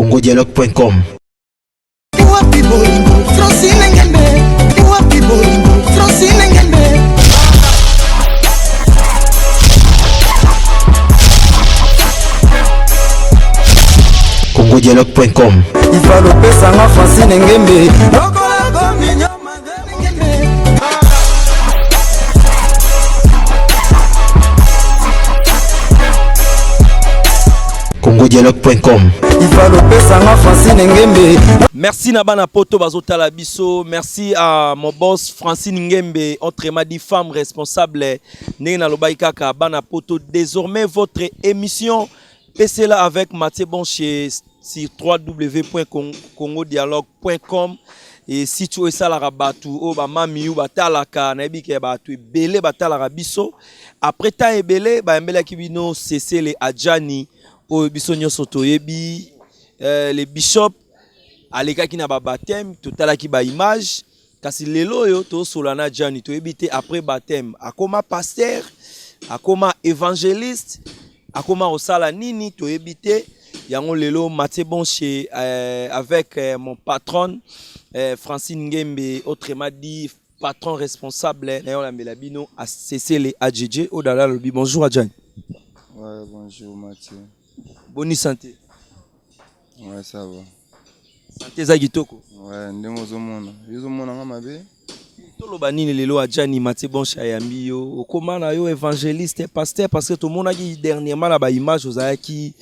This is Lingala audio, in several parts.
congodialogue.com. congodialogue.com. Il faut le pesanga Francine Ngembe. congodialogue.com. Il faut le pesanga Francine Ngembe. Merci Nabana Poto Bazotala Biso. Merci à mon boss Francine Ngembe, autrement dit femme responsable. Nena Lobaïkaka Bana Poto. Désormais votre émission PC là avec Mathieu Bonché sur www.congodialogue.com. Et si tu es ça la rabatu o ba mami ou ba talaka na bi ke ba tu belé ba talaka biso après ta ebele ba mbele ki bino cesser les adjani o biso nyoso toyebi les bishops aleka ki na ba baptême totala ki ba image kasi lelo yo to solana adjani toyebi te après baptême akoma pasteur akoma évangéliste akoma osala nini toyebi te yango lelo Mathieu Bonché avec mon patron Francine Ngembe, autrement dit patron responsable d'ailleurs la Melabino à cesser les AJJ au Dala Lobby. Bonjour Adjani. Ouais, bonjour Mathieu. Bonne santé. Ouais, ça va. Santé Zagitoko. Ouais, ndemo zomona. Yo zomona ngamabe. Tolo banini lelo Adjani Mathieu Bonché ayambi yo. Okoma na yo évangéliste pasteur parce que tout le monde a dit dernièrement la ba image aux qui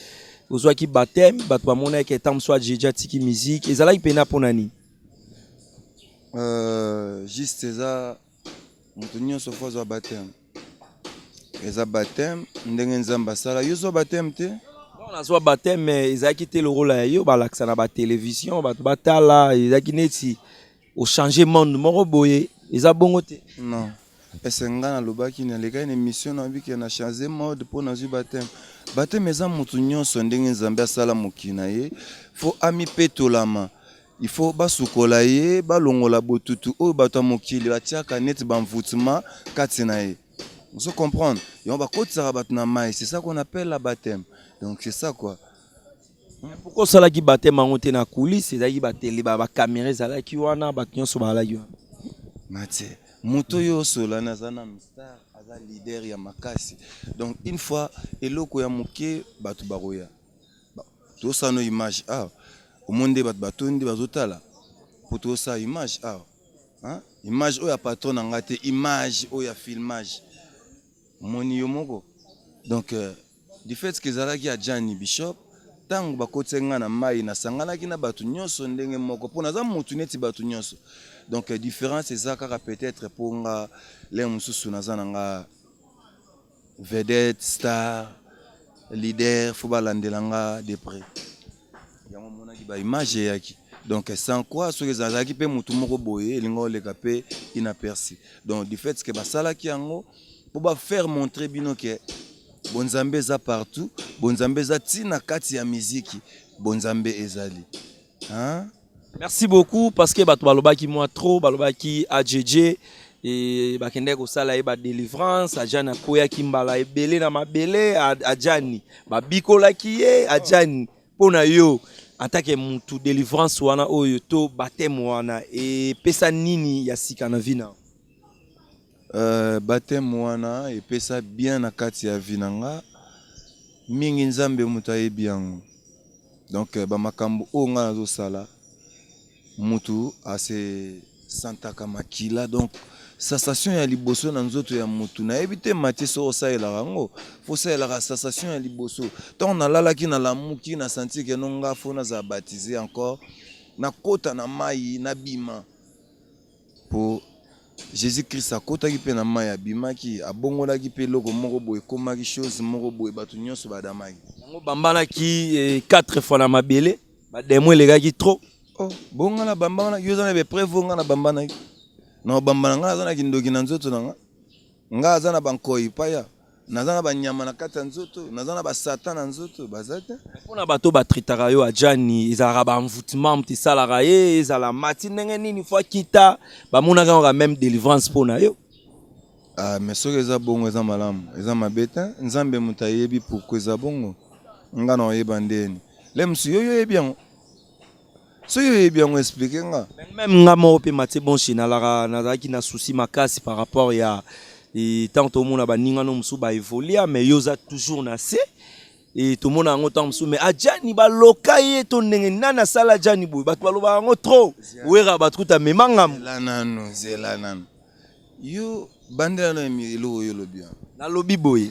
aux qui baptême, bat ba mona qui tam soit DJ tiki musique. Ezala ipena ponani. Juste ça, nous sommes fois au baptême. Et ça baptême, ndenge nzamba sala. Yo so baptême te? On a soit baptême mais ils a quitté le rôle là yo ba la na ba télévision, ba batala, ils a kineti au changer monde moko boye, ils a bongo te. Non. Et c'est ngana lobaki na leka une émission na bi ki na changer mode pour na zu baptême. Baptême eza mutu nyonso ndenge nzamba sala mokina ye. Faut ami petolama. Il faut basukola ye balongola botutu o bato mokili batiaka net bamvoutement katina ye. On se comprendre. Et on va kotisa bato na mai, c'est ça qu'on appelle la baptême. Donc c'est ça quoi. Pourquoi ça qui baptême en na coulisse, c'est ça qui bateli ba caméra za ki wana ba nyonso ba la yo. Mathieu, moto yo sola na zana star aza leader ya makasi. Donc une fois eloko ya moké bato baroya. To sa no image au monde bat batondi bazotala poto sa image image oya patron ngate image oya filmage moni yomoko donc du fait que zalaki Adjani Bishop tango bakotenga na mai na sangana ki na batu nyonso ndenge moko pona za mutu neti batu nyonso donc différence ezaka peut-être pour nga les mususu na zananga vedette star leader faut balandelanga de près. Image yaki donc sans quoi ce que zazaki pe mutu moko boye lingo le capé inaperçu donc du fait que basala ki yango pour ba faire montrer bino que bonzambe za partout bonzambe za tina kati ya musique bonzambe ezali merci beaucoup parce que bato balobaki moi trop balobaki AJJ et bakende ko sala e ba délivrance Adjani koya kimbala ebele na mabele Adjani ba bikola ki ye Adjani pona yo en tant que mutu délivrance wana oyo to baptême wana et pesa nini ya sika na vina baptême wana et pesa bien na kati ya vinanga mingi nzambe mutu ayebi yango donc ba makambo o nga nazo sala mutu ase santaka makila donc sensation ya liboso na nzoto ya mutu na ebite Mathieu so sa elarango faut ça la sensation ya liboso tant on a la ki na lamuki na senti que nonga faut na za baptiser encore na kota na mai na bima pour Jésus-Christ a kota ki pe na mai abima ki abongola ki pe loko moko boye koma ki chose moko boye batu nyonso badamaki yango bambana ki 4 fois na mabele ba demo les ki trop bonga na bambana yo za na be prévonga na bambana no bambana nga zana kindoki na nzoto nanga nga zana bankoi paya nazana banyama na kata nzoto nazana ba satan na nzoto bazata pona bato batritaka yo Adjani ezalaka ba envoûtement mtisalaka ye ezala mati ndenge nini fois kita bamonaka nga même délivrance pona yo mais soki eza bongo eza malamu eza mabeta nzambe mutu ayebi pourquoi eza bongo nga na oyeba ndeni le musu yo yebi yango soki bien expliquer nga même nga moko mpe Mathieu Bonche nazalaki na souci makasi par rapport ya tant tomona baningano mosusu baévolua mais yo oza toujours na se et tomona yango ntango mosusu mais Adjani baloka ye to ndenge nani asala Adjani boye bato balobaka yango trop wera bato kuta mema ngambo zela nano yo bandela na eloko oyo olobi nalobi boye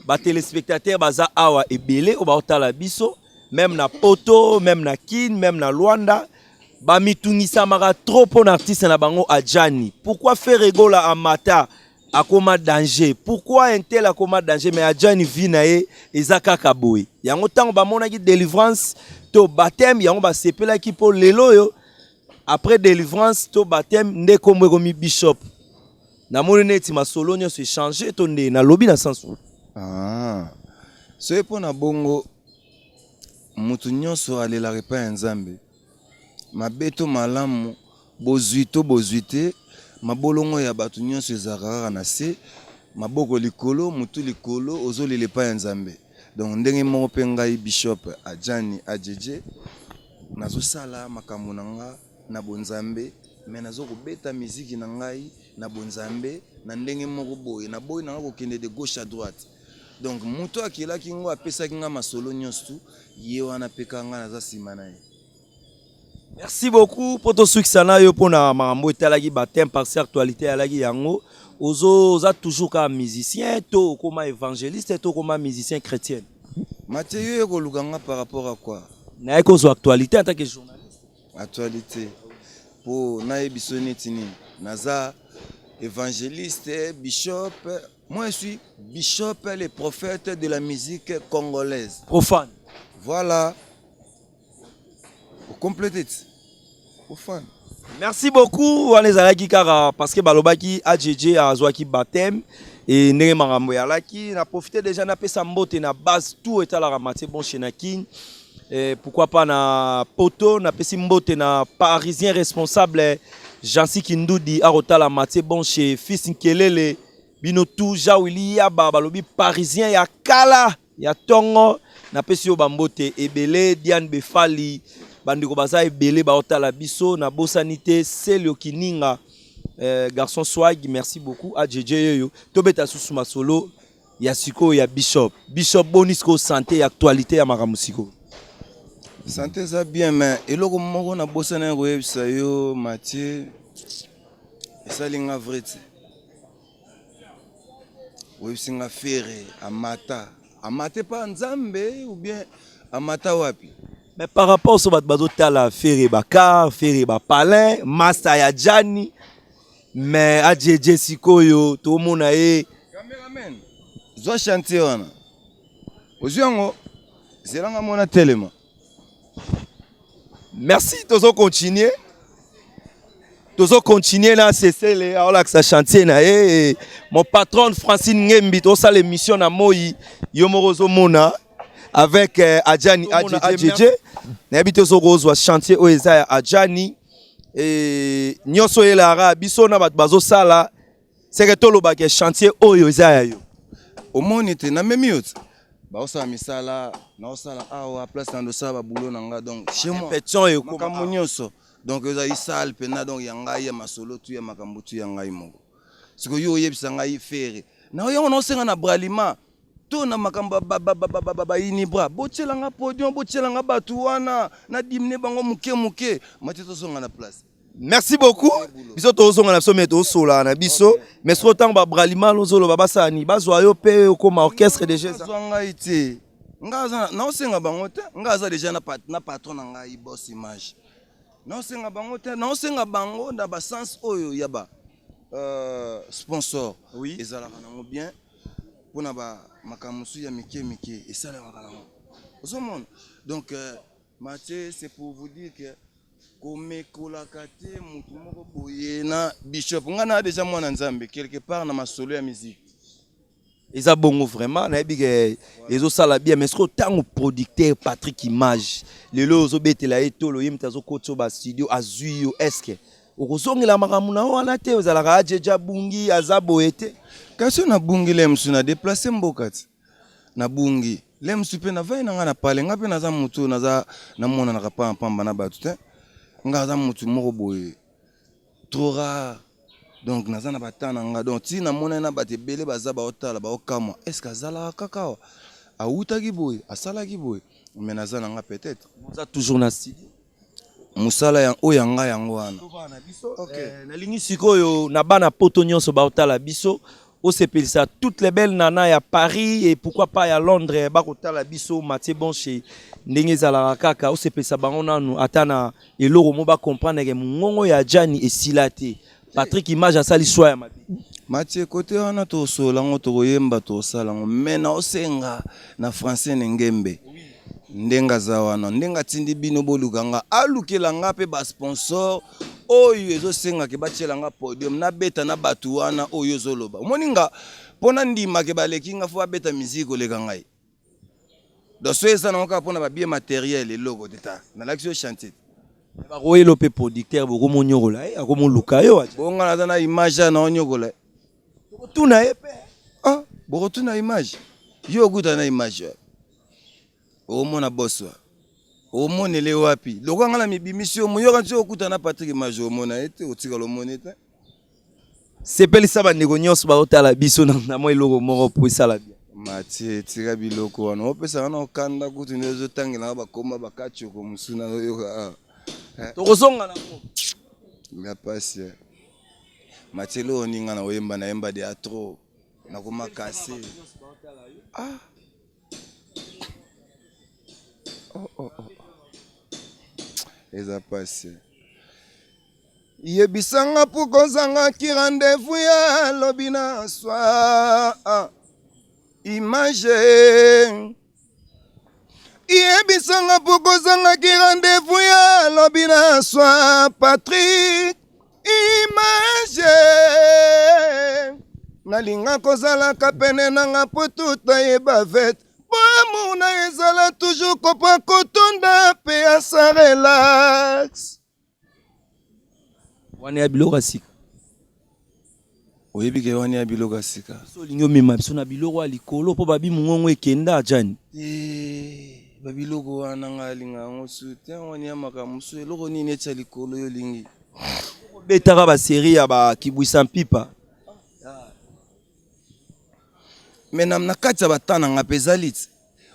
batelespectateur baza awa ebele oyo baotala biso même na poto même na Kin même na Luanda bamitungisamaka trop mpo na artiste na bango Adjani. Pourquoi faire egola Amata akoma danger? Pourquoi un tel akoma danger mais Adjani vi na ye eza kaka boye? Yango ntango bamonaki délivrance to baptême yango basepelaki mpo lelo yo après délivrance to baptême nde kombo ekomi Bishop. Namoni neti masolo nyonso échanger to nde nalobi na sens soki mpo na bongo mutu nyonso alelaka epai ya Nzambe mabe to malamu bozwi to bozwi te mabolongo ya bato nyonso ezalaka kaka na se maboko likolo mutu likolo ozolela epai ya Nzambe. Donc ndenge moko mpe ngai Bishop Adjani Adjeje nazosala makambo na nga na bonzambe me nazokobeta miziki na ngai na bonzambe na ndenge moko boye na boye na nga kokende de gauche à droite. Donc mutu akelaki ngo apesaki nga masolo nyonso ye wana peka nga naza nsima na ye. Merci beaucoup pour ton succès na yo pona makambo etalaki baptême par actualité alaki yango oza toujours comme musicien to comme évangéliste to comme musicien chrétien. Mathieu yo koluka nga par rapport à quoi? Na eko zo actualité en tant que journaliste. Actualité pour na yebiso neti nini naza évangéliste bishop. Moi je suis Bishop le prophète de la musique congolaise. Profane. Voilà. Complété. Profane. Merci beaucoup Wanezalaki kara parce que balobaki Adjeje azwaki baptême et ndenge makambo ya laki na profiter déjà na pesa mbote na base tout etalaka Mathieu Bonche na Kin et pourquoi pas na poto na pesi mbote na parisien responsable Jansi Kindoudi arotala Mathieu Bonche fils Nkelele bino tout Jawili ya balobi parisien ya kala ya tongo na pesi yo bambote ebele Diane Befali bandiko baza ebele baotala biso na bosanité Selio Kininga garçon swag merci beaucoup Adjeje yo tobeta susu masolo ya siko ya Bishop Bonisco santé et actualité ya makamusiko santé za bien mais eloko moko na bosana ko yebisa yo Mathieu esalinga vrai te webisinga fere amate pa Nzambe ou bien amata wapi. Mais par rapport au bateau tala Ferre Bakar, Ferre Bapalin, Master ya Adjani, mais Adjeje sikoyo tout le monde a cameraman. Zo chanter wana. Oziango zelanga mona telema. Merci, tozo continuer. Tozo continuer là c'est les alors que ça chantier na mon patron Francine Ngembi to ça l'émission na Moi Yomorozo Mona avec Adjani Adjeje na habité so rozwa chantier o eza Adjani et nyoso elara biso na bat bazo sala c'est que tolo ba ke chantier oyo eza yo omoni te na memi yot ba osala misala na osala awa place na dosala ba boulot na nga donc chez moi pétion et comme nyonso donc eza isal pena donc ya ngai ya masolo tu ya makambo tu ya ngai moko siko yo yebisa ngai fere na yo na osenga na bralima to na makambo ba inibra botielanga podium botielanga batu wana na dimne bango muke Mathieu tosonga na place. Merci beaucoup. Biso tozonga na biso mais tosola na biso mais so tant ba bralima lozolo baba sani bazwa yo pe comme orchestre déjà ça ngai te ngaza na osenga bango te ngaza déjà na patron na ngai boss image na osenga bango te na osenga bango na ba sens oyo ya ba sponsor oui ezalaka nango bien pona ba makamusu ya mike et ça la makalamo osomon donc Mathieu c'est pour vous dire que comme kolakate mutu moko boye na Bishop ngana déjà mwana Nzambe quelque part na masolo ya musique eza bongo vraiment na bige ezo sala bien mais ce tant producteur Patrick Image lelo ozo betela etolo yimta zo kotso ba studio azuyo eske okozongela makamu na wana te ozalaka Adjeje bungi azabo ete kasi na bungi le msu na déplacer mbokati na bungi le msu pe na vai na nga na pale nga pe naza mutu naza na mona na kapamba na batu te nga za mutu moko boye trop rare donc naza na batana nga donc ti na mona na bate bele baza ba otala ba okama est-ce que azala kaka wa autaki boye asalaki boye mais naza na nga peut-être Vous êtes toujours na studio. musala ya oyanga yango wana Nalingi sikoyo na bana poto nyonso ba otala biso. Au CPLSA, toutes les belles nanas à Paris et pourquoi pas à Londres, bakotala biso Mathieu Bonche, ndenge zala kaka au CPLSA bango nous atana et loro mo ba comprendre que mongo ya Jani et Silate. Patrick image à sali soya mabi. Mathieu côté wana to solango to koyemba to salango mena osenga na français nengembe. Ndenga za wana ndenga tindi bino bolukanga alukela nga pe ba sponsor oyo ezosenga ke batiela nga podium na beta na batu wana oyo zoloba moninga pona ndima ke baleki nga fo beta musique oleka ngai do so eza na ka pona ba bien matériel eloko teta na l'action chantier Ba royelo pe producteur bo mo nyokola akomo luka yo bonga na image na onyokola tuna epe ah bo tuna image yo guta na image omona boswa omonele wapi lokanga na mibimisio moyoka nti okuta na Patrick Majo omona ete otika lomona ete CPLSA ba ndeko nyonso ba otala biso na mo eloko moko po esala bien Mathieu tika biloko wana opesa na okanda kutu ndezo tangela ba koma bakati ko musuna yoka tokozonga na mo nga pasi Mathieu lo ninga na oyemba na yemba de atro na koma kase ah oh eza pasi yebisanga pukozanga ki rendez-vous ya lobina swa image yebisanga pukozanga ki rendez-vous ya lobina swa Patrick image nalinga kozalaka pene nanga po tutayeba vete Mona ezala toujours kopa kotonda pe asa relax. Wani ya biloko sika. Oyebi ke wani ya biloko sika. So lingo mema biso na biloko alikolo po babi mungongo ekenda Jani. Ba biloko wana ngalinga ngosu te wani ya makamusu eloko nini etya likolo yo lingi. Betaka ba série ya ba kibwisa mpipa. Menam na kati ya batana nga pezalit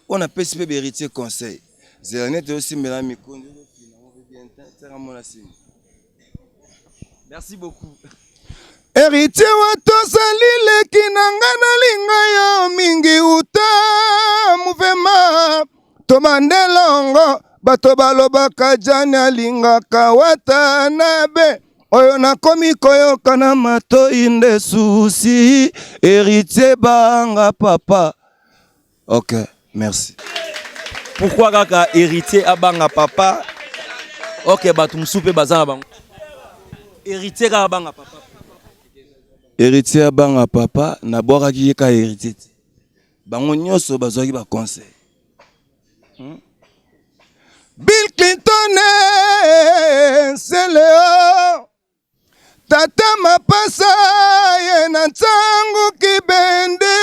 on a pesi pe héritier conseil zelanete aussi mela mikondo merci beaucoup héritier watozali leki nanga nalinga yo mingi uta mouvement tomandelongo bato balobaka Jani alingaka wata na be oyo nakomi koyoka na matoi nde susi héritier banga papa. Ok, merci. Pourquoi kaka héritier abanga papa? Ok, bato msupe bazana bango. Héritier kaka abanga papa. Héritier abanga papa na bwakaki ye ka héritier. Bango nyonso bazwaki ba conseil. Bill Clinton c'est Léo Tata mapasa ye na ntango kibende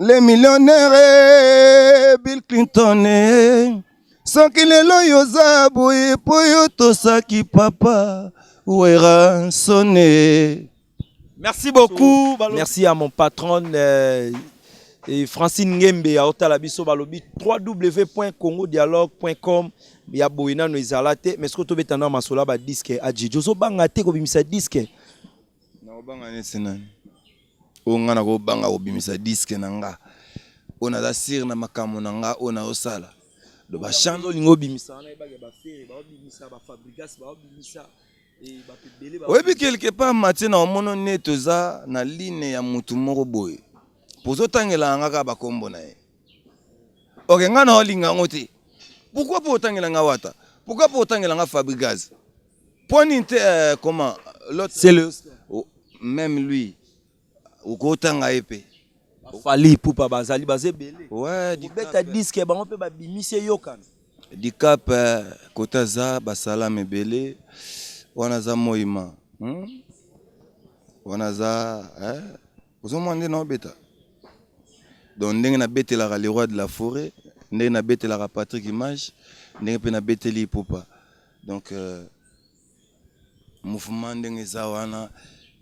les millionnaires Bill Clinton soki lelo yoza boye po yo tosaki papa wera sonne. Merci beaucoup. Merci à mon patron Francine Ngembe à Otala Biso Balobi www.congodialogue.com. Ya boina no izalate mais ce que to betana masola ba disque aji jozo banga te ko bimisa disque na obanga ne senani onga na ko banga obimisa disque nanga ona da sir na makamo nanga ona osala do ba chando lingo bimisa na ba ba fere ba bimisa ba fabrigas ba bimisa et ba pebele ba oyebi quelque part matin na omono neto za na ligne ya mutu moko boye pozo tangela nga ka ba kombo na ye ok nga na olinga ngote. Pourquoi pour autant qu'il a wata? Pourquoi pour autant qu'il a Fabregas? Point comment l'autre c'est le même lui au autant a épée. Fali pour pas bazali bazé belé. Ouais, di beta disque ba on peut ba bimise yokan. Di cap kotaza basala mebele wanaza moima. Wanaza vous demandez non beta. Donc ndenge na betela le roi de la forêt. Ndenge na betela Patrick Image, ndenge pe na beteli popa. Donc mouvement ndenge eza wana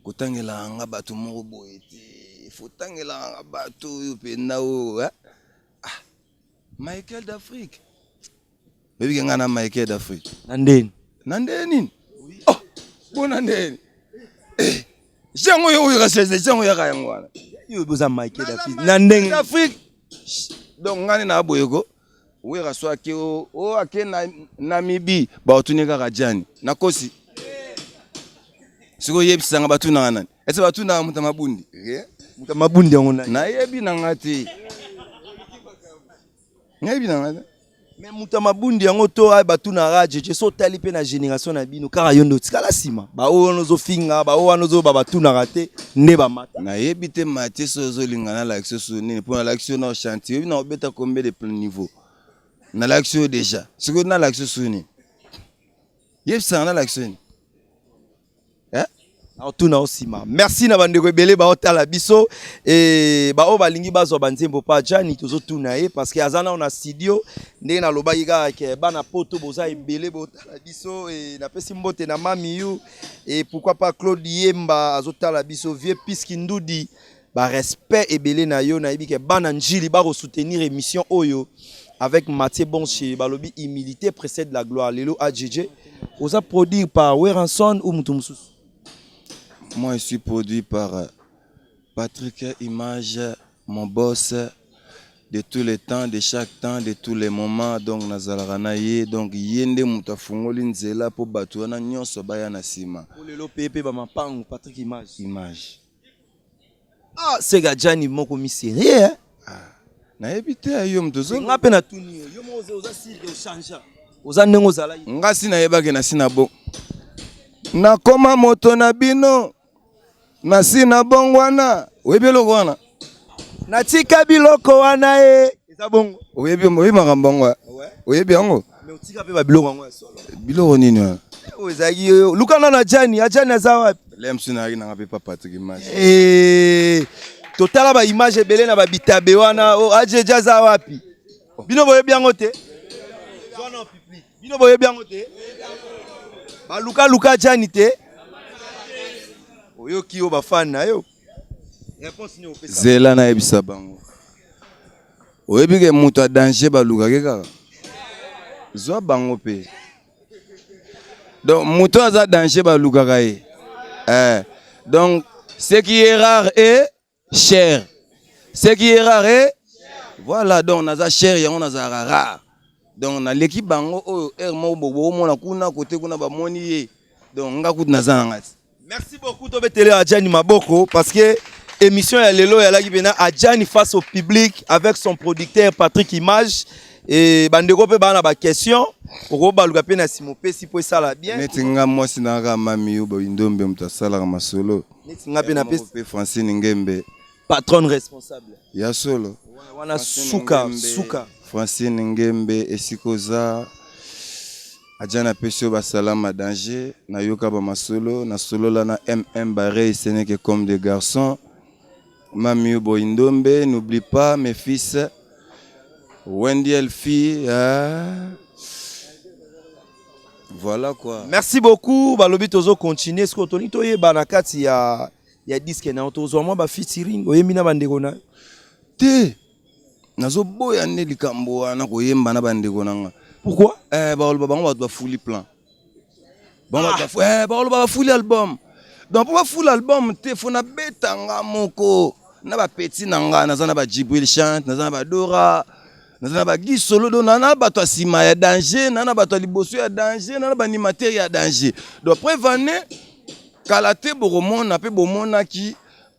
kotangela nga bato moko boye te faut tangela nga bato oyo mpenza oyo Michael d'Afrique oyebike nga na Michael d'Afrique na ndeni nini oh bona ndeni jango yo oyo kasese jango ya kayango wana yo boza Michael d'Afrique na ndenge d'Afrique donc ngani na boyeko oyo kaswa ke o ake na Namibie ba otuni kaka jani nakosi siko yebisanga batu na nani ese batu na mutamabundi mutamabundi yango na na yebi na ngati nyebi na ngati mais mutamabundi yango to ay batu na radio je so tali pe na génération na bino kaka yondo tikala sima ba o nozo finga ba o nozo ba batu na raté nde ba mata na yebi te mate sozo lingana la action sur nini pour la action na chantier na obeta combien de plein niveau na l'action déjà siko na l'action sur nini yebisanga na l'action Tuna osima. Merci na bandeko ebele ba otala biso et ba o balingi bazo banzembo pa jani tozo tuna ye parce que azana on a studio ndenge na loba yiga ke bana poto boza ebele ba otala biso et na pesi mbote na mami yu et pourquoi pas Claude Yemba azotala biso vieux Piski Ndudi ba respect ebele na yo na yibike bana njili ba soutenir émission oyo avec Mathieu Bonche balobi humilité précède la gloire lelo AJJ oza produit par Weranson ou Mutumsus. Moi, je suis produit par Patrick Image, mon boss de tous les temps, de chaque temps, de tous les moments. Donc, Nazalaranaye, donc Yende Moutafungoli Nzela pour Batouana Nyonso Bayana Sima. Pour le LOPP, Patrick Image. Image. Ah, c'est Gadjani Moko Miséré, hein? Na ebite ayom tozo. Ngape na tuni yo mo oza sirke o chanja. Oza nengo zala yi. Ngasi na yebake na sina bo. Na koma moto na bino. Na sina bongwana. Webelo wana. Na tika biloko wana e. Eza bongo. Webi makambongwa. Webi yango. Me utika pe ba biloko ngo solo. Biloko nini wa? Ozaki yo. Lukana na Jani, Ajani aza wapi? Lemsu na ngina ngape pa Patrick Image. Totala ba image ebele na ba bitabe wana o AJJ aza wapi? Bino boye biango te. Zona public. Bino boye biango te. Ba luka Jani te. Oyo ki o ba fan na yo. Réponse ni opesa. Zela na ebisa bango. Oyebike mutu a danger ba luka ke kaka. Zwa bango pe. Donc mutu aza danger ba luka ka ye. Donc ce qui est rare est cher. Ce qui est rare est voilà donc naza cher yango naza rare. Donc na l'équipe bango o mo bobo mo na kuna côté kuna ba moni ye. Donc nga kutu naza ngati. Merci beaucoup to betele Adjani Maboko parce que émission ya lelo ya laki bena Adjani face au public avec son producteur Patrick Image et bandeko pe bana ba question oko baluka pe na simope si po sala bien. Netinga mwasi na ka mami yo ba indombe mutasala ka masolo. Netinga pe na pe Francine Ngembe. Patron responsable. Ya solo. Wana suka. Francine Ngembe esikoza Adjana pesio ba salama danger na yoka ba masolo na solo la na Barre ce n'est que comme des garçons. Mami yo boindombe n'oublie pas mes fils Wendy Elfi voilà quoi. Merci beaucoup balobi tozo continuer ce que toni to yeba na kati ya disque na tozo moi ba featuring oyembi na bandeko na te nazo boya ne likambo wana koyemba na bandeko nanga. Pourquoi? Baolo bango ba fully plan. Bango ba fully album. Donc pour full album te fona betanga moko na ba petit nanga na zana ba Jibril chante na zana ba Dora na zana ba Guy Solo do na ba to sima ya danger na ba to liboso ya danger na ba animateur ya danger. Donc prévenez kalate boromona pe bomona ki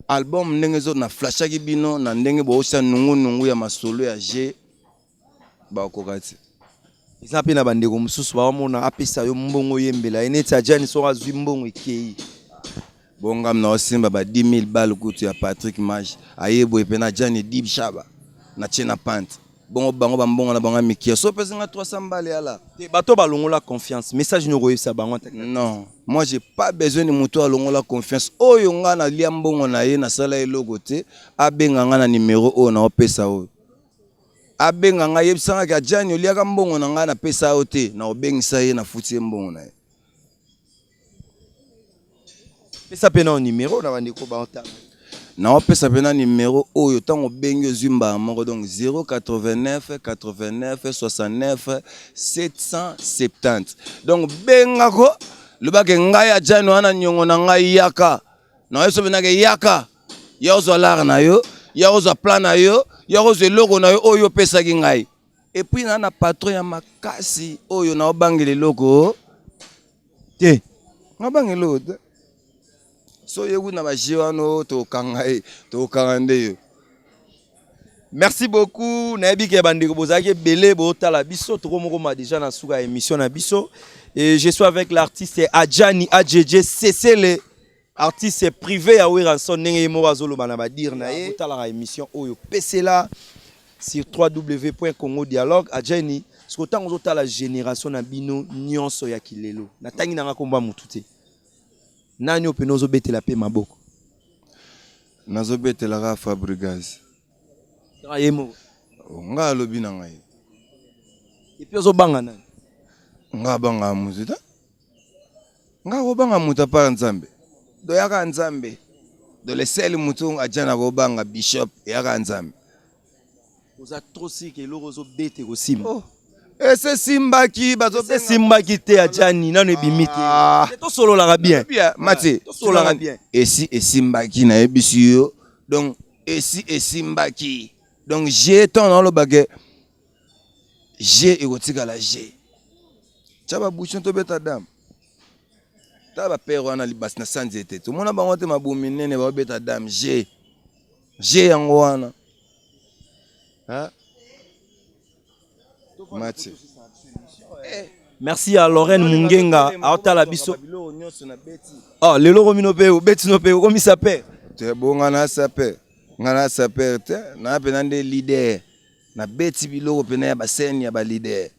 album ndenge zo na flashaki bino na ndenge bo osa nungu ya masolo ya G ba kokati. Ils pe na bandeko mususu ba mona apesa yo mbongo yembela eneti Adjani so azwi mbongo ekei. Bongam na osimba ba 10 000 balles kutu ya Patrick Image ayebo epena Adjani dib shaba na chena pant bongo bango bambongo na bango mikia so pesa nga 300 balles ala te bato balongola confiance message no koyebisa bango. Non, moi j'ai pas besoin de moto alongola confiance oyo nga na lia mbongo na ye na sala eloko te abenga nga na numéro o na opesa o abenga ngai yebisanga ka Adjani oliaka mbongo na ngai na pesa yo te na obengisa ye na futi ye mbongo na ye. Pesa pena au numéro na bandeko ba ota. Na opesa pena numéro oyo tango bengi ozimba moko donc 089 89 69 770. Donc benga ko lobake ngai Adjani wana nyongo na ngai yaka. Na yeso benake yaka. Ya ozo lar na yo, ya ozo plan na yo, ya ozo logo na yo oyo pesa ki ngai. Et puis na patron ya makasi oyo na obangele logo te. Na bangele logo te. So yewu na bajiwano to kangai to kangande yo. Merci beaucoup. Nayebi ke bandeko bozaki belé botala biso to komoko ma déjà na suka émission na biso et je suis avec l'artiste Adjani AJJ CC artiste privé à Wiranson ndenge mo bazolo bana ba dire na ye botala la émission oyo PC là sur www.congo dialogue Adjani ce temps ozota la génération na bino nyonso ya kilelo na tangi na komba mutu te. Nani openozo betela pe maboko. Nazo betela ka Fabregas. Ayemo. Nga lobi na ngai. Et puis ozo banga nani? Nga banga muzita. Nga ko banga muta pa Nzambe. Do yaka Nzambe. Do le sel mutu Adjani ko banga bishop yaka Nzambe. Oza trop si ke loko ozo bete ko sim. Oh. Ese simbaki bazo C'est simbaki te Adjani nano ebimite. To solo la bien. Bien, Mati. To solo la bien. Esi simbaki na ebisi yo. Donc esi simbaki. Donc j'ai ton dans le baguette. J'ai érotique à la G. Tchaba bouchon to beta dame. Taba père wana libas na sanzete. Tout mona bangote mabumi nene ba beta dame G. G yango wana. Hein? Mati. Merci à Lorraine Mungenga aota la biso. Oh lelo komino pe o beti no pe o komi sape. Te bonga na sape. Ngana sape te na pe nande leader. Na beti biloko pe na ya baseni ya ba leader.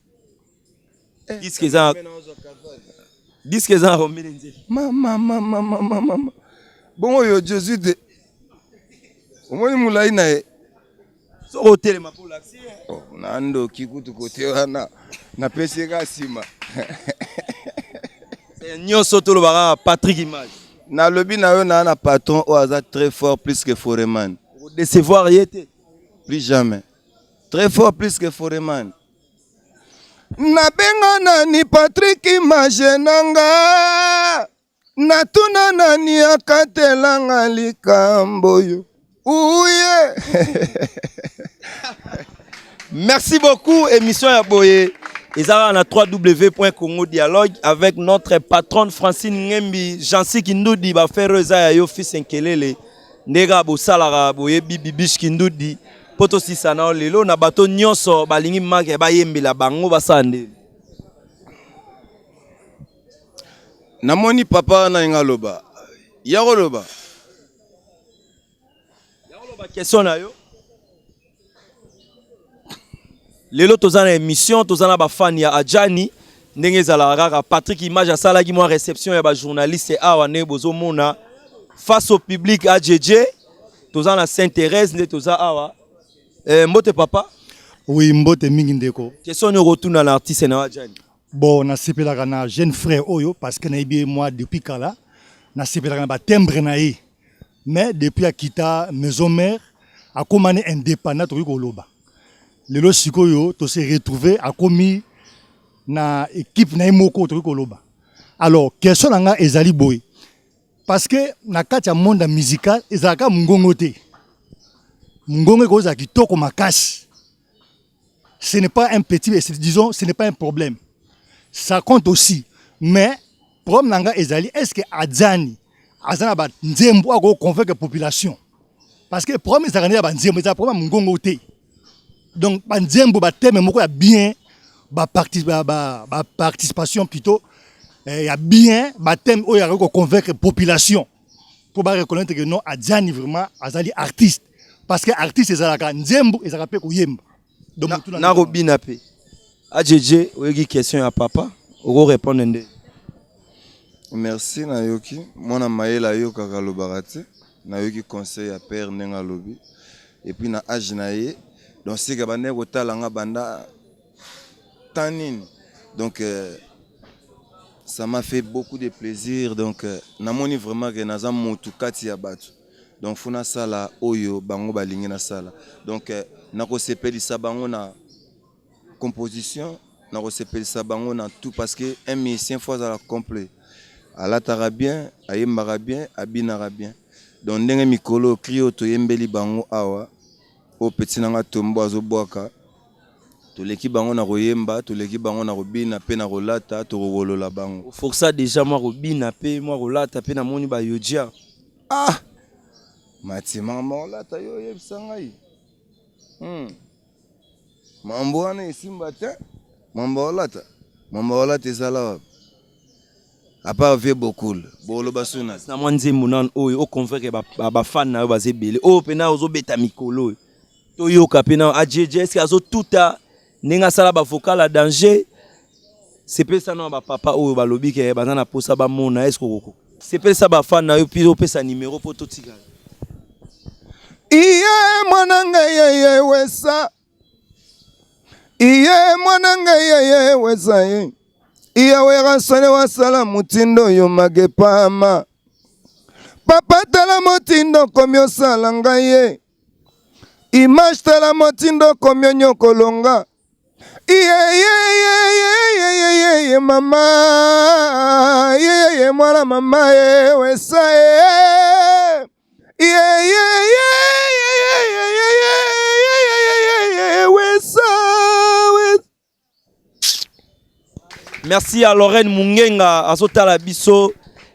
Disque za romine nze. Mama. Bongo yo Jésus de. Omoni mulai na e. So hotel ma pour l'accès. Oh, nando kikutu kote wana. Na pesi ka sima. C'est nyonso to lo baka Patrick Image. Na lobi na yo na patron o aza très fort plus que Foreman. Décevoir yete. Plus jamais. Très fort plus que Foreman. Na benga nani Patrick Image nanga. Na tuna nani akatelanga likambo yo. Ouye. Merci beaucoup émission ya boye. Ezara na www.congo dialogue avec notre patronne Francine Ngembi, Jansi Kindudi ba faire ya yo fils enkelele. Ndega bo salara boye bibi bish Kindudi. Poto sisa na lelo na bato nyonso balingi make ba yembela bango basande. Namoni papa na ngaloba. Yaroloba. Yaroloba question na yo. Lelo tozana émission tozana ba fan ya Adjani ndenge zala kaka Patrick Image asala ki mo réception ya ba journaliste awa ne bozo mona face au public AJJ tozana Sainte-Thérèse nde toza awa mbote papa. Oui, mbote mingi ndeko. Question no retourna l'artiste na Adjani. Bon, na sepelaka na jeune frère oyo parce que na ibi moi depuis kala na sepelaka na ba timbre na ye. Mais depuis akita maison mère a komane indépendant to ko loba. Lelo sikoyo to se retrouver a komi na équipe na imoko to ko loba. Alors, question nga ezali boy. Parce que na kati ya monde musical ezaka mungongo te. Mungongo ko za kitoko makasi. Ce n'est pas un petit, disons, ce n'est pas un problème. Ça compte aussi. Mais, problème nanga ezali, est-ce que Adjani, Azana ba nzembo a convaincre la population? Parce que le problème est que nzembo, c'est un problème mungongo te. Donc, ba nzembo ba thème moko ya bien, ba participation plutôt, il y a bien ba thème où il y a convaincre la population pour ba reconnaître que non Adjani vraiment azali artiste. Parce que artiste ezalaka nzembo ezalaka pe kuyemba. Na robina pe. AJJ, oyeki question à papa, oko répondre ndé. Merci na yoki. Mwana mayela yo kaka lobarate. Na yoki conseil à père nenga lobi. Et puis na âge na ye donc c'est que bande kotala nga banda tanine donc ça m'a fait beaucoup de plaisir donc namoni vraiment que naza motu kati ya batu donc funa sala oyo bango balingi na sala donc nakosepelisa bango na composition nakosepelisa bango na tout parce que un musicien faut azala complet alataka bien ayembaka bien abinaka bien donc ndenge mikolo crio toyembeli bango awa o petit nanga tombo azobwaka toleki bango na koyemba toleki bango na kobina pe na kolata tokolola bango força déjà moi kobina pe moi kolata pe na moni ba yodia matima molata yo yebisa ngai mambo wana esimba te mambo olata ezala wapi apa vie bokul boloba suna na mwa nzembo nanu oyo oconvaincre bafane na yo baza ebele oyo mpe na ozobeta mikolo oyo toyoka mpe na AJJ eske azotuta ndenge asala bavocal a danger sepelisa na bapapa oyo balobi ke baza na posa bamona eske okoko sepelisa bafane na yo mpe opesa nimero mpo totikala iye mwana ngai yeye wesa iye mwana ngai yeye wesa ye iyawe rasone wasala mutindo yo magepama papa tala motindo komi osala ngai ye image tala motindo komi onyokolonga iye mama iye mwana mama ye wesa ye Merci à Lorraine Mungenga, à Sotala Bisso,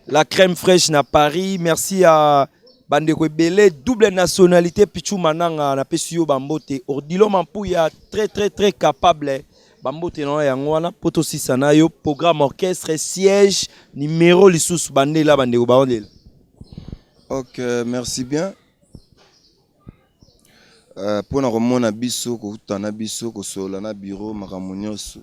la crème fraîche na Paris. Merci à Bandeko Belé, double nationalité, Pichou Mananga, na Pesio Bambote. Ordilo Mampouya, très capable. Bambote non yangwana, Poto Sisanayo, programme orchestre, siège, numéro, l'issous Bandela, Bandeko Baondela. Ok, merci bien. Pour na romona biso ko tana biso ko sola na bureau makamunyoso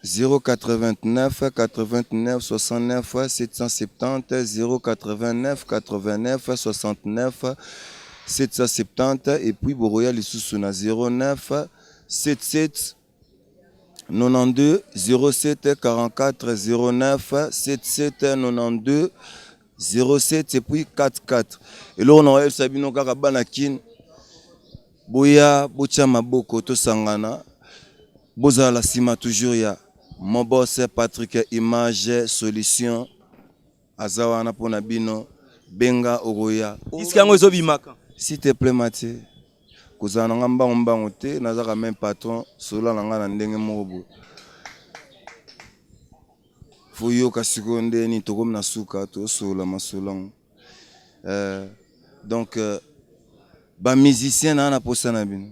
089 89 69 770 089 89 69 770 et puis Boroya lisusu na 09 77 92 07 44 09 77 92 07 et puis 44 et là on a sabino kaka banakin boya botia maboko to sangana boza la sima toujours ya mon boss Patrick Image Solution azawana pona bino benga ogoya Iskango ezobimaka s'il te plaît Mathieu kozana ngamba mbango te nazaka même patron sola nanga na ndenge mobo Fuyo kasikonde ni tokom na suka to sola masolang donc ba musicien na posa na bino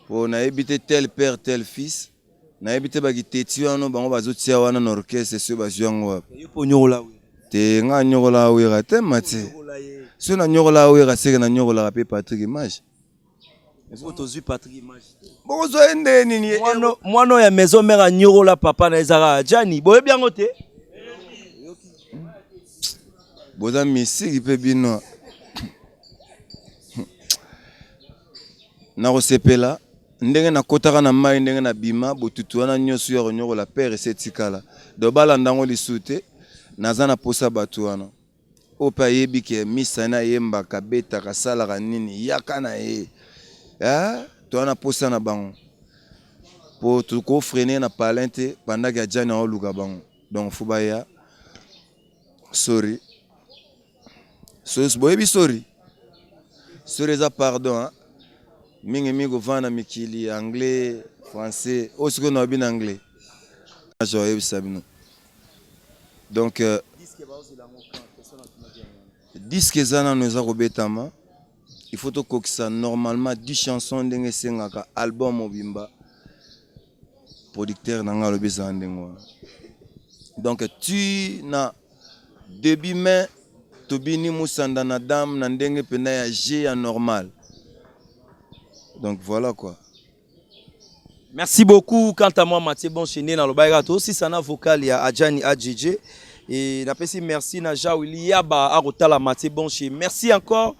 po na ebité tel père tel fils na ebité ba kiteti wana bango bazotia wana na orchestre so bazwango wapi yo ponyola we te nga nyokola we te mate so na nyokola we ka seka na nyokola pe Patrick Image Tozui Patrick Image. Bozo ende nini Mwano ya maison mère nyorola papa na ezaka Jani. Boye biango te. Boza misiki pe bino. Na kosepela ndenge na kotaka na mai ndenge na bima botutu wana nyoso ya nyorola père setikala. Do bala ndango lisute naza na posa batu wana. Opa yebi ke misa na yemba kabeta kasala kanini yaka na ye. Tu as posé na bango pour te freiner na palente pendant que Jani a oluka bango donc fubaya sorry sorry za pardon mingi vana mikili anglais français aussi qu'on a bien anglais j'aurais sabino donc disque zana nous a robetama il faut que ça normalement 10 chansons ndenge sengaka album obimba producteur nanga lobi zandengo donc tu na début mai tobini musanda na dame na ndenge pena ya G ya normal donc voilà quoi. Merci beaucoup. Quant à moi, Mathieu Bonchené dans le Baïgato, si ça n'a vocal, il y a Adjani AJJ. Et merci na Jaouli Yaba Arotala Mathieu Bonchené. Merci encore.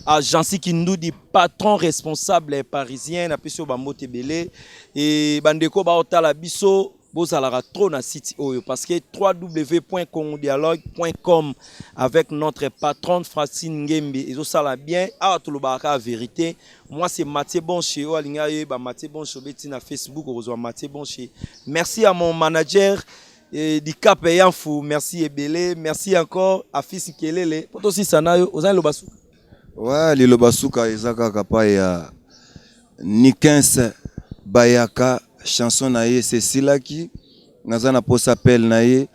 à Jansi Kindoudi, patron responsable parisien, na pesio bambote belé et bandeko ba otala biso bozalara trop na site oyo parce que www.congodialogue.com avec notre patronne Francine Ngembe et ça la bien à tout le baraka vérité. Moi c'est Mathieu Bonché o alinga ye ba Mathieu Bonché beti na Facebook ozo Mathieu Bonché. Merci à mon manager du Cap Payant Fou, merci Ebele, merci encore à Fils Kelele. Poto si sanayo ozan lo basu. Ouais, le basuka ezaka kapa ya Nikens Bayaka chanson na ye Cecilaki nazana posa appel na ye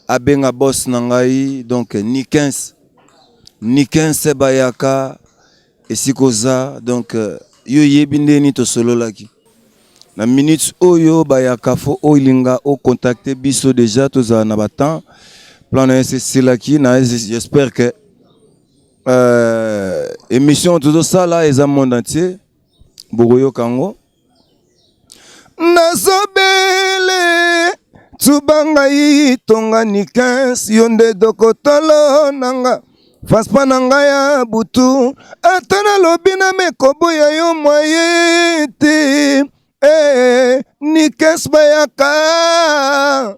abenga boss na ngai donc Nikens Bayaka esikoza donc yo yebindeni to solo laki na minutes oyo Bayaka fo oilinga o contacter biso déjà toza na batan plan na Cecilaki na j'espère que émission tout ça là est à monde entier Bogoyo Kango Nazobele Tubangai tonga Nikens yonde dokotolo nanga Faspa nanga ya butu Atana lobina mekobo ya yo moyete Nikens Bayaka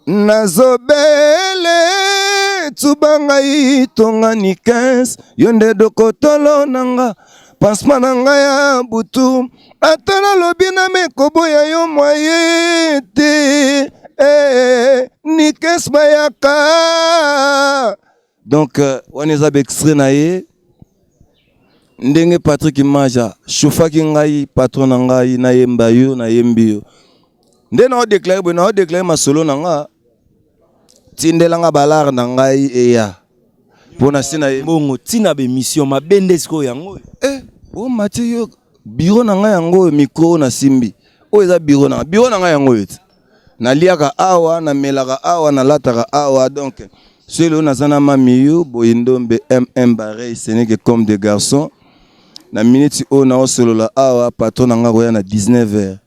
Nazobele Tubangai tonga Nikens yonde dokotolo nanga Pansement nanga ya butu Atana lobina mekobo ya yo moyete Nikens Bayaka donc waneza extrait na ye ndenge Patrick Maja chauffaki ngai patron na ngai na yemba yo na yembio nde na déclarer ma solo nanga tindelanga balar na ngai eya pona sina bongo tina be mission mabende siko yango o Mathieu bureau na ngai yango micro na simbi o eza bureau na ngai yango ete na liaka awa na melaka awa na lataka awa donc celui nazana mamiyo boyindombe Barré ce n'est que comme des garçons na minute o na solo la awa patron na ngai roya na 19h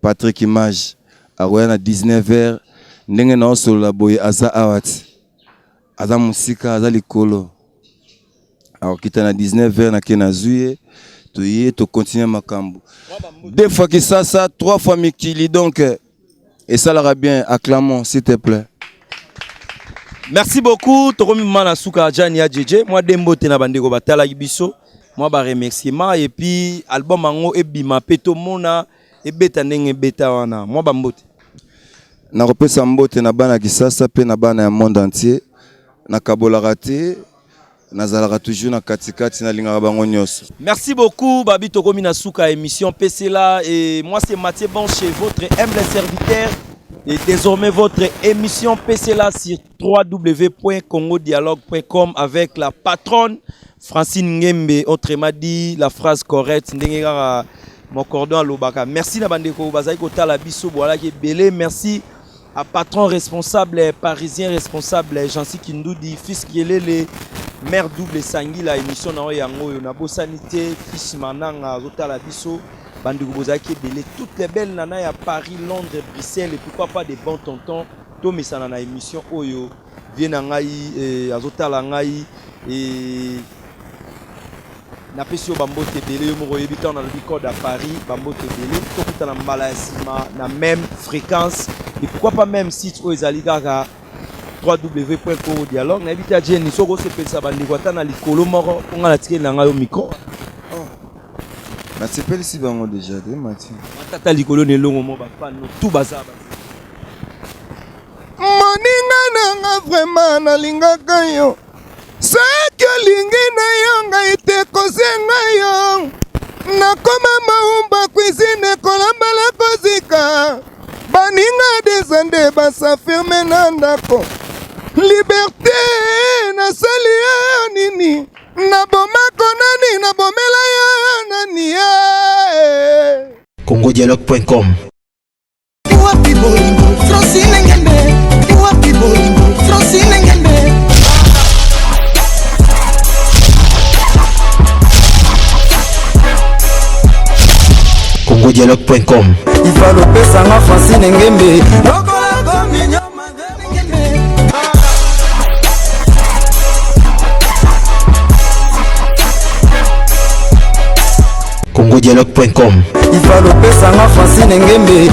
Patrick Image a roya na 19h ndenge na solo la boye aza awati aza musika aza likolo alors kita na 19h na kena zuye to yé to continuer makambo deux fois que ça trois fois Mikili donc et ça l'ira bien acclamons s'il te plaît. Merci beaucoup Tokomi Mana Suka Jani ya JJ moi dembo te na bandeko batala biso moi ba remerciement et puis album ango ebima peto mona ebeta ndenge beta wana moi bambote na repesa mbote na bana kisasa pe na bana ya monde entier na kabola raté nazalaka toujours na katikati na linga bango nyos. Merci beaucoup Babi Tokomi na Suka émission PC là et moi c'est Mathieu Bonché votre humble serviteur et désormais votre émission PC là sur www.congodialogue.com avec la patronne Francine Ngembe autrement dit la phrase correcte ndengera mon cordon à Lobaka. Merci na bandeko bazai kotala biso voilà qui belé merci à patron responsable parisien responsable Jansi Kindoudi fils Kielele maire double Sangi la émission na yango na bosanité fils mananga zotala biso bandeko bozaki belé toutes les belles nana ya Paris Londres Bruxelles et pourquoi pas des bons tontons to misana na émission oyo viena ngai azotala ngai et na pesio bambote belé yo moko yebita na le code à Paris bambote belé to kuta na mbala sima na même fréquence et pourquoi pas même site o ezali kaka www.congodialogue na ebita jeni soko sepelisa bandeko ata na likolo moko onga na tikeli na ngai yo micro na sepelisi bango déjà de Mathieu tata likolo nelongo mo bafano tout bazaba moninga nanga vraiment nalingaka yo soki olingi na yo ngai te kosenga yo nakoma maumba cuisine kolambala kozika baninga desande basafirme na ndako liberté nasali yo nini nabomako nani nabomela yo nani congodialogue.com congodialogue.com Il va le pesanga Francine Ngembe dialogue.com. ifalopesanga francine ngembe